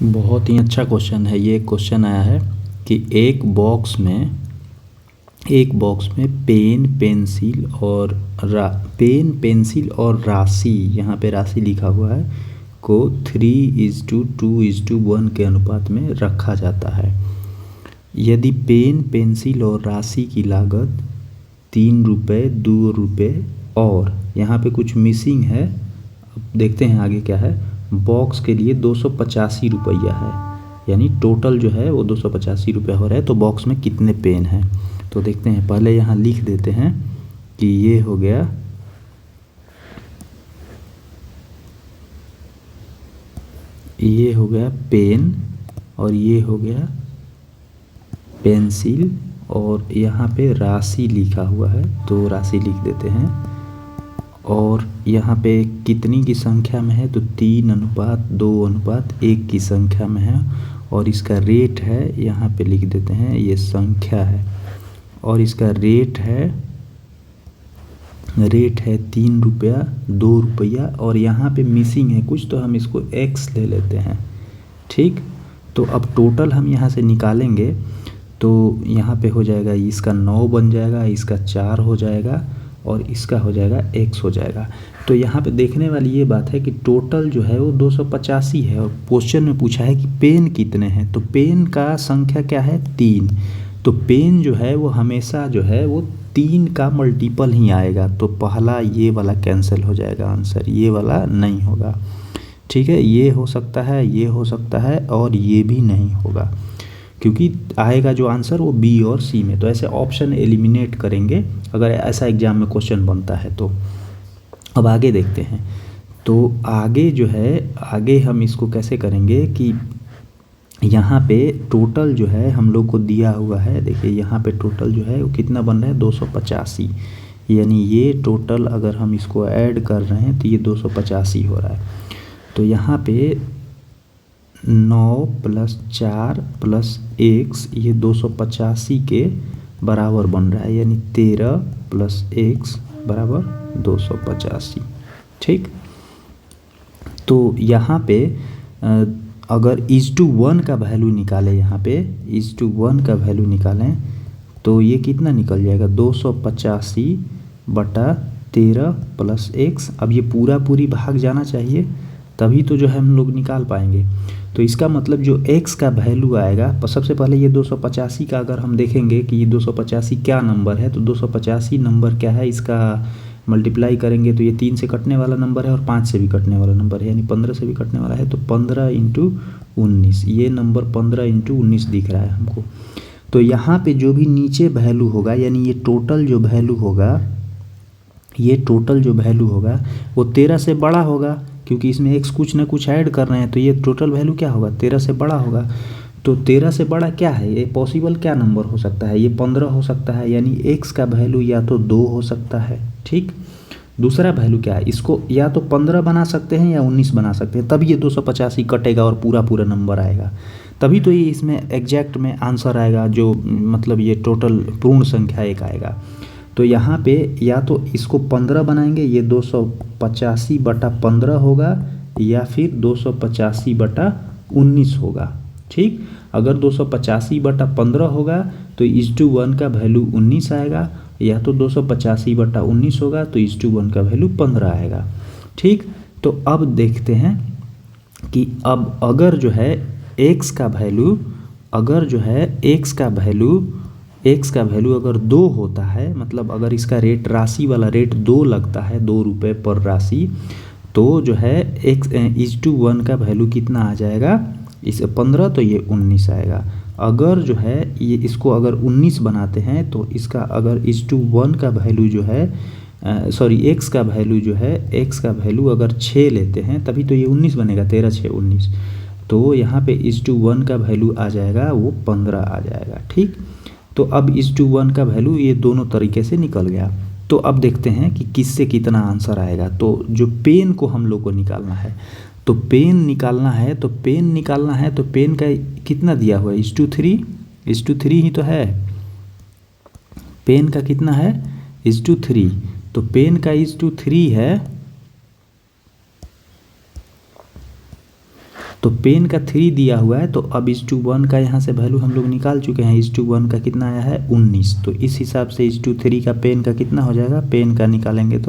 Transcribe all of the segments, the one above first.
बहुत ही अच्छा क्वेश्चन है। ये क्वेश्चन आया है कि एक बॉक्स में पेन पेंसिल और राशि, यहाँ पे राशि लिखा हुआ है, को 3:2:1 के अनुपात में रखा जाता है। यदि पेन पेंसिल और राशि की लागत 3 रुपये, 2 रुपये और यहाँ पे कुछ मिसिंग है, अब देखते हैं आगे क्या है। बॉक्स के लिए 285 रुपया है, यानी टोटल जो है वो 285 रुपया हो रहा है। तो बॉक्स में कितने पेन हैं तो देखते हैं। पहले यहाँ लिख देते हैं कि ये हो गया पेन और ये हो गया पेंसिल और यहाँ पे राशि लिखा हुआ है तो राशि लिख देते हैं। और यहाँ पे कितनी की संख्या में है तो 3:2:1 की संख्या में है। और इसका रेट है, यहाँ पे लिख देते हैं, ये संख्या है और इसका रेट है 3 रुपया, 2 रुपया और यहाँ पे मिसिंग है कुछ, तो हम इसको x ले लेते हैं। ठीक, तो अब टोटल हम यहाँ से निकालेंगे तो यहाँ पे हो जाएगा, इसका 9 बन जाएगा, इसका 4 हो जाएगा और इसका हो जाएगा x हो जाएगा। तो यहाँ पे देखने वाली ये बात है कि टोटल जो है वो 285 है और क्वेश्चन में पूछा है कि पेन कितने हैं। तो पेन का संख्या क्या है, 3। तो पेन जो है वो हमेशा जो है वो 3 का मल्टीपल ही आएगा। तो पहला ये वाला कैंसिल हो जाएगा, आंसर ये वाला नहीं होगा। ठीक है, ये हो सकता है, ये हो सकता है और ये भी नहीं होगा, क्योंकि आएगा जो आंसर वो बी और सी में। तो ऐसे ऑप्शन एलिमिनेट करेंगे अगर ऐसा एग्जाम में क्वेश्चन बनता है तो। अब आगे देखते हैं। तो आगे जो है, आगे हम इसको कैसे करेंगे कि यहाँ पे टोटल जो है हम लोग को दिया हुआ है, देखिए यहाँ पे टोटल जो है वो कितना बन रहा है, 285। यानी ये टोटल अगर हम इसको ऐड कर रहे हैं तो ये 285 हो रहा है। तो यहाँ पे 9 + 4 + x, ये 285 के बराबर बन रहा है, यानी 13 + x = 285। ठीक, तो यहाँ पे अगर 1:1 का वैल्यू निकालें, यहाँ पे 1:1 का वैल्यू निकालें तो ये कितना निकल जाएगा, 285/13 + x। अब ये पूरी भाग जाना चाहिए, तभी तो जो है हम लोग निकाल पाएंगे। तो इसका मतलब जो x का वैल्यू आएगा, सबसे पहले ये 285 का अगर हम देखेंगे कि ये 285 क्या नंबर है, तो 285 नंबर क्या है, इसका मल्टीप्लाई करेंगे तो ये 3 से कटने वाला नंबर है और 5 से भी कटने वाला नंबर है, यानी 15 से भी कटने वाला है। तो 15 × 19, ये नंबर 15 × 19 दिख रहा है हमको। तो यहाँ पे जो भी नीचे वैल्यू होगा, यानी ये टोटल जो वैल्यू होगा, वो 13 से बड़ा होगा, क्योंकि इसमें x कुछ ना कुछ ऐड कर रहे हैं। तो ये टोटल वैल्यू क्या होगा, 13 से बड़ा होगा। तो 13 से बड़ा क्या है, ये पॉसिबल क्या नंबर हो सकता है, ये 15 हो सकता है, यानी x का वैल्यू या तो 2 हो सकता है। ठीक, दूसरा वैल्यू क्या है, इसको या तो 15 बना सकते हैं या 19 बना सकते हैं, तभी ये 285 कटेगा और पूरा नंबर आएगा। तभी तो ये इसमें एग्जैक्ट में आंसर आएगा, जो मतलब ये टोटल पूर्ण संख्या एक आएगा। तो यहाँ पे या तो इसको 15 बनाएंगे, ये 285/15 होगा, या फिर 285/19 होगा। ठीक, अगर 285/15 होगा तो 1:1 का वैल्यू 19 आएगा, या तो 285/19 होगा तो 1:1 का वैल्यू 15 आएगा। ठीक, तो अब देखते हैं कि अब अगर जो है x का वैल्यू अगर 2 होता है, मतलब अगर इसका रेट, राशि वाला रेट 2 लगता है, 2 रुपये पर राशि, तो जो है x 1:1 का वैल्यू कितना आ जाएगा, इस 15 तो ये 19 आएगा। अगर जो है ये इसको अगर 19 बनाते हैं तो इसका अगर 1:1 का वैल्यू जो है x का वैल्यू अगर 6 लेते हैं, तभी तो ये 19 बनेगा, 13 6 19। तो यहाँ पे 1:1 का वैल्यू आ जाएगा वो 15 आ जाएगा। ठीक, तो अब 1:1 का वैल्यू ये दोनों तरीके से निकल गया। तो अब देखते हैं कि किससे कितना आंसर आएगा। तो जो पेन को हम लोग को निकालना है, तो पेन निकालना है तो पेन का कितना दिया हुआ है, 1:3 ही तो है। पेन का कितना है, 1:3। तो पेन का 1:3 है तो पेन का 3 दिया हुआ है, तो अब इस टू 1 का यहाँ से वैल्यू हम लोग निकाल चुके हैं। इस टू 1 का कितना आया है 19, तो इस हिसाब से इस टू 3 का पेन का कितना हो जाएगा, पेन का निकालेंगे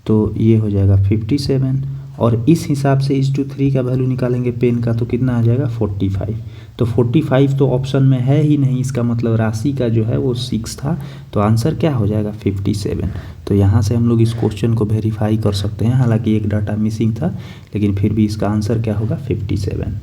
तो ये हो जाएगा 57, और इस हिसाब से इस टू 3 का वैल्यू निकालेंगे पेन का तो कितना आ जाएगा 45। तो 45 तो ऑप्शन में है ही नहीं, इसका मतलब राशि का जो है वो 6 था, तो आंसर क्या हो जाएगा 57। तो यहाँ से हम लोग इस क्वेश्चन को वेरीफाई कर सकते हैं, हालांकि एक डाटा मिसिंग था, लेकिन फिर भी इसका आंसर क्या होगा 57।